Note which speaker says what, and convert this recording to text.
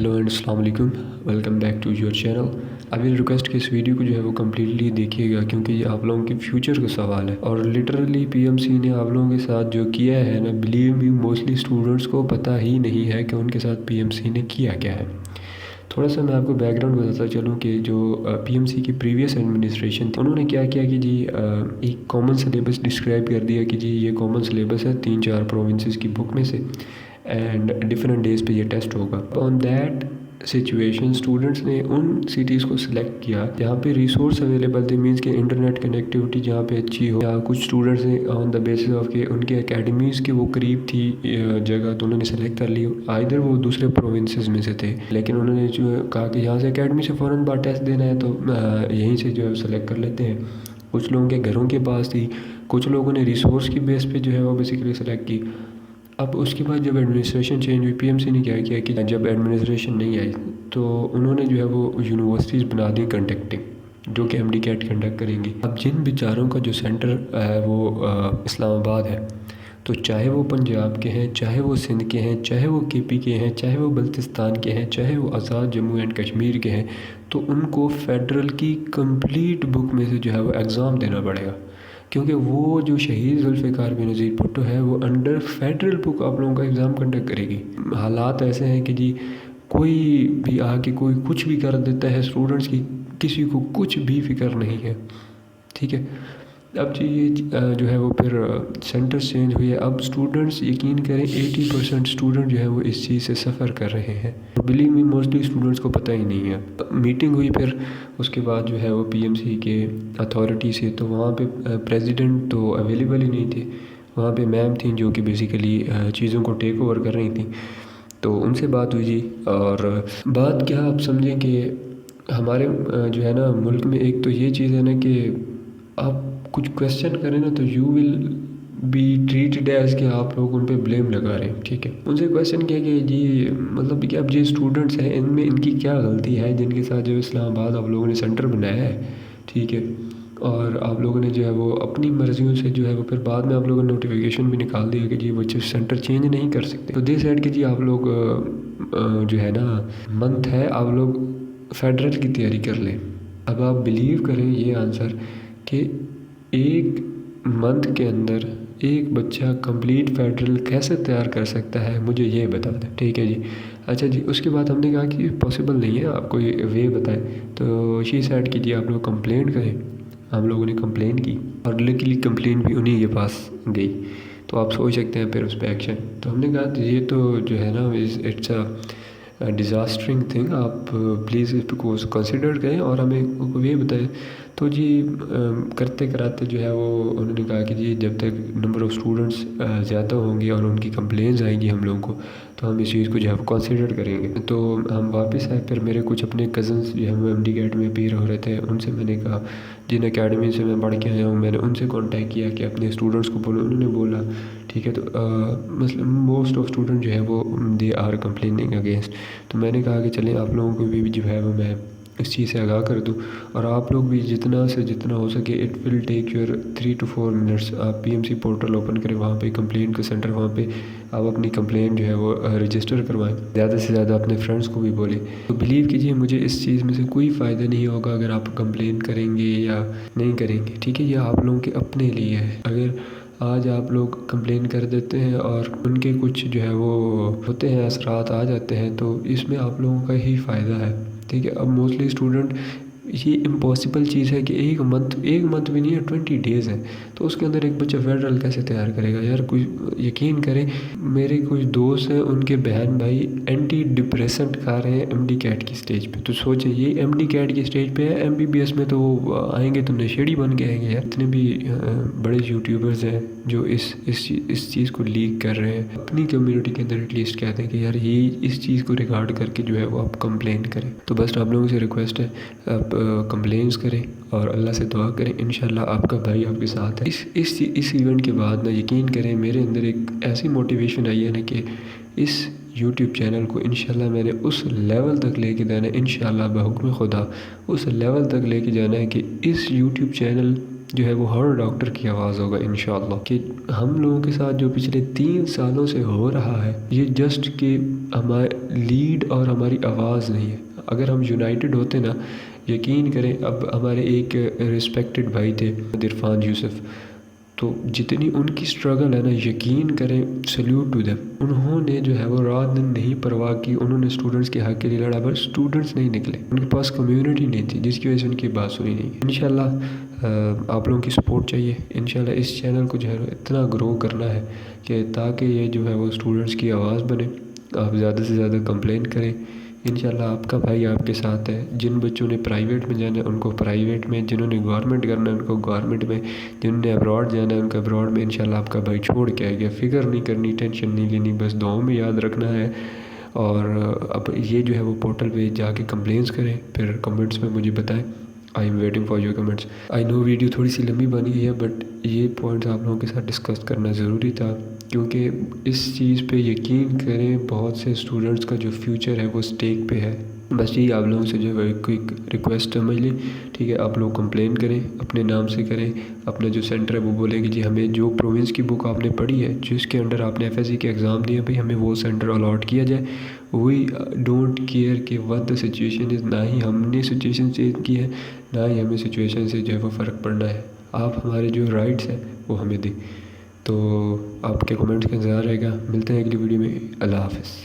Speaker 1: Hello and अस्सलाम वालेकुम, welcome back to your channel. अभी रिक्वेस्ट कि इस वीडियो को जो है वो कम्प्लीटली देखिएगा, क्योंकि ये आप लोगों के फ्यूचर का सवाल है। और लिटरली पीएमसी ने आप लोगों के साथ जो किया है ना, बिलीव मी, मोस्टली स्टूडेंट्स को पता ही नहीं है कि उनके साथ पीएमसी ने किया क्या है। थोड़ा सा मैं आपको बैकग्राउंड बताता चलूँ कि जो पीएमसी की प्रीवियस एडमिनिस्ट्रेशन थी, उन्होंने क्या किया कि जी एक कॉमन सिलेबस डिस्क्राइब कर दिया कि जी ये कॉमन सिलेबस है 3-4 प्रोविंसेस की बुक में से, एंड डिफरेंट डेज़ पे ये टेस्ट होगा। ऑन दैट सिचुएशन स्टूडेंट्स ने उन सिटीज़ को सिलेक्ट किया जहाँ पे रिसोर्स अवेलेबल थे, मींस के इंटरनेट कनेक्टिविटी जहाँ पे अच्छी हो, या कुछ स्टूडेंट्स ने ऑन द बेसिस ऑफ के उनके एकेडमीज़ के वो करीब थी जगह, तो उन्होंने सेलेक्ट कर ली। आइदर वो दूसरे प्रोविंसेस में से थे, लेकिन उन्होंने जो कहा कि यहाँ से एकेडमी से फ़ौरन बाद टेस्ट देना है तो यहीं से जो है सेलेक्ट कर लेते हैं। कुछ लोगों के घरों के पास थी, कुछ लोगों ने रिसोर्स की बेस पे जो है वो बेसिकली सेलेक्ट की। अब उसके बाद जब एडमिनिस्ट्रेशन चेंज हुई, पीएमसी ने क्या किया कि जब एडमिनिस्ट्रेशन नहीं आई तो उन्होंने जो है वो यूनिवर्सिटीज़ बना दी कंडक्टिंग, जो कि एमडी कैट कंडक्ट करेंगी। अब जिन बेचारों का जो सेंटर है वो इस्लामाबाद है, तो चाहे वो पंजाब के हैं, चाहे वो सिंध के हैं, चाहे वो केपी के हैं, चाहे वो बल्तिस्तान के हैं, चाहे वो आज़ाद जम्मू एंड कश्मीर के हैं, तो उनको फ़ेडरल की कंप्लीट बुक में से जो है वो एग्ज़ाम देना पड़ेगा, क्योंकि वो जो शहीद जुल्फ़िकार बेनज़ीर भुट्टो है वो अंडर फेडरल बुक आप लोगों का एग्ज़ाम कंडक्ट करेगी। हालात ऐसे हैं कि जी कोई भी आके कोई कुछ भी कर देता है, स्टूडेंट्स की किसी को कुछ भी फ़िक्र नहीं है, ठीक है। अब जी ये जो है वो फिर सेंटर्स चेंज हुए। अब स्टूडेंट्स यकीन करें 80% स्टूडेंट जो है वो इस चीज़ से सफ़र कर रहे हैं। बिलीव मी, मोस्टली स्टूडेंट्स को पता ही नहीं है। मीटिंग हुई फिर उसके बाद जो है वो पीएमसी के अथॉरिटी से, तो वहाँ पे प्रेसिडेंट तो अवेलेबल ही नहीं थे। वहाँ पे मैम थी जो कि बेसिकली चीज़ों को टेक ओवर कर रही थी, तो उनसे बात हुई जी। और बात क्या, आप समझें कि हमारे जो है ना मुल्क में एक तो ये चीज़ है ना कि आप कुछ क्वेश्चन करें ना तो you will be treated as कि आप लोग उन पे ब्लेम लगा रहे हैं, ठीक है। उनसे क्वेश्चन किया कि जी मतलब कि अब ये स्टूडेंट्स हैं, इनमें इनकी क्या गलती है जिनके साथ जो इस्लामाबाद आप लोगों ने सेंटर बनाया है, ठीक है। और आप लोगों ने जो है वो अपनी मर्जियों से जो है वो फिर बाद में आप लोगों ने नोटिफिकेशन भी निकाल दिया कि जी बच्चे सेंटर चेंज नहीं कर सकते। तो दे सेड कि जी आप लोग जो है ना मंथ है, आप लोग फेडरल की तैयारी कर लें। अब आप बिलीव करें ये आंसर कि एक मंथ के अंदर एक बच्चा कंप्लीट फेडरल कैसे तैयार कर सकता है, मुझे ये बता दें, ठीक है जी। अच्छा जी, उसके बाद हमने कहा कि पॉसिबल नहीं है, आप कोई वे बताएं। तो शी सेड कि जी आप लोग कंप्लेंट करें। हम लोगों ने कंप्लेंट की और लकीली कंप्लेंट भी उन्हीं के पास गई, तो आप सोच सकते हैं फिर उस पर एक्शन। तो हमने कहा ये तो जो है ना इट्स अ डिज़ास्टरिंग थिंग, आप प्लीज़ इसको कंसिडर करें और हमें वे बताएं। तो जी करते कराते जो है वो उन्होंने कहा कि जी जब तक नंबर ऑफ़ स्टूडेंट्स ज़्यादा होंगे और उनकी कंप्लेंट्स आएंगी हम लोगों को, तो हम इस चीज़ को जो है वो कंसिडर करेंगे। तो हम वापस आए, फिर मेरे कुछ अपने कज़न्स जो है वो एमडी कैट में अपीयर हो रहे थे, उनसे मैंने कहा, जिन अकेडमी से मैं पढ़ के आया हूँ, मैंने उनसे कांटेक्ट किया कि अपने स्टूडेंट्स को बोलो। उन्होंने बोला ठीक है। तो मतलब मोस्ट ऑफ स्टूडेंट जो है वो दे आर कंप्लेनिंग अगेंस्ट। तो मैंने कहा कि चलें आप लोगों को भी जो है वो मैं इस चीज़ से आगाह कर दूं, और आप लोग भी जितना से जितना हो सके, it will take your 3 to 4 minutes, आप पीएमसी पोर्टल ओपन करें, वहाँ पे कंप्लेंट का सेंटर, वहाँ पे आप अपनी कंप्लेंट जो है वो रजिस्टर करवाएं। ज़्यादा से ज़्यादा अपने फ्रेंड्स को भी बोलें। तो बिलीव कीजिए, मुझे इस चीज़ में से कोई फ़ायदा नहीं होगा अगर आप कंप्लेन करेंगे या नहीं करेंगे, ठीक है। ये आप लोगों के अपने लिए है। अगर आज आप लोग कंप्लेन कर देते हैं और उनके कुछ जो है वो होते हैं, असरात आ जाते हैं, तो इसमें आप लोगों का ही फ़ायदा है, ठीक है। अब मोस्टली स्टूडेंट, ये इम्पॉसिबल चीज़ है कि एक मंथ भी नहीं है, 20 डेज़ है, तो उसके अंदर एक बच्चा फेडरल कैसे तैयार करेगा यार। कोई यकीन करें, मेरे कुछ दोस्त हैं, उनके बहन भाई एंटी डिप्रेसेंट खा रहे हैं एमडी कैट की स्टेज पे। तो सोचे ये एमडी कैट की स्टेज पे है, एमबीबीएस में तो वो आएंगे तो नशेड़ी बन के आएंगे यार। इतने भी बड़े यूट्यूबर्स हैं जो इस चीज़ को लीक कर रहे हैं, अपनी कम्युनिटी के अंदर एटलीस्ट कहते हैं कि यार ये इस चीज़ को रिगार्ड करके जो है वो आप कंप्लेन करें। तो बस आप लोगों से रिक्वेस्ट है, आप कंप्लेंट्स करें और अल्लाह से दुआ करें, इंशाल्लाह आपका भाई आपके साथ है। इस इवेंट के बाद ना यकीन करें मेरे अंदर एक ऐसी मोटिवेशन आई है ना कि इस यूट्यूब चैनल को इंशाल्लाह मैंने उस लेवल तक लेके जाना है, इंशाल्लाह बहुक्म खुदा उस लेवल तक लेके जाना है कि इस यूट्यूब चैनल जो है वो हर डॉक्टर की आवाज़ होगा इंशाल्लाह। कि हम लोगों के साथ जो पिछले 3 सालों से हो रहा है, ये जस्ट कि ہماری لیڈ اور ہماری آواز نہیں ہے. اگر ہم یونائٹڈ ہوتے نا، یقین کریں، اب ہمارے ایک رسپیکٹڈ بھائی تھے عرفان یوسف، تو جتنی ان کی سٹرگل ہے نا، یقین کریں، سلیوٹ ٹو دیم. انہوں نے جو ہے وہ رات دن نہیں پرواہ کی، انہوں نے اسٹوڈنٹس کے حق کے لیے لڑا، بس اسٹوڈنٹس نہیں نکلے، ان کے پاس کمیونٹی نہیں تھی جس کی وجہ سے ان کی بات سنی نہیں. انشاءاللہ آپ لوگوں کی سپورٹ چاہیے. انشاءاللہ اس چینل کو جو ہے اتنا گرو کرنا ہے کہ تاکہ یہ جو ہے وہ اسٹوڈنٹس کی آواز بنے. آپ زیادہ سے زیادہ کمپلین کریں. انشاءاللہ آپ کا بھائی آپ کے ساتھ ہے. جن بچوں نے پرائیویٹ میں جانا ہے ان کو پرائیویٹ میں، جنہوں نے گورنمنٹ کرنا ہے ان کو گورنمنٹ میں، جنہوں نے ابراڈ جانا ہے ان کو ابراڈ میں. انشاءاللہ آپ کا بھائی چھوڑ کے آئے گا. فکر نہیں کرنی، ٹینشن نہیں لینی، بس دعاؤں میں یاد رکھنا ہے. اور اب یہ جو ہے وہ پورٹل پہ جا کے کمپلینس کریں، پھر کمنٹس میں مجھے بتائیں. I'm waiting for your comments. I know video تھوڑی سی لمبی بنی ہے، بٹ یہ پوائنٹس آپ لوگوں کے ساتھ ڈسکس کرنا ضروری تھا، کیونکہ اس چیز پہ یقین کریں بہت سے اسٹوڈنٹس کا جو فیوچر ہے وہ اسٹیک پہ ہے. بس یہی آپ لوگوں سے جو ہے کوئی ریکویسٹ سمجھ لیں. ٹھیک ہے، آپ لوگ کمپلین کریں، اپنے نام سے کریں. اپنا جو سینٹر ہے وہ بولیں کہ جی ہمیں جو پروونس کی بک آپ نے پڑھی ہے، جس کے انڈر آپ نے ایف ایس سی کے ایگزام دیے، بھائی ہمیں وہ سینٹر الاٹ کیا جائے. وی ڈونٹ کیئر کہ what the situation is. نہ ہی ہم نے سچویشن چینج کی ہے، نہ ہی ہمیں سچویشن سے جو ہے وہ فرق پڑنا ہے. آپ ہمارے جو رائٹس ہیں وہ ہمیں دیں. تو آپ کے کمنٹس کا انتظار رہے گا. ملتے ہیں اگلی ویڈیو میں. اللہ حافظ.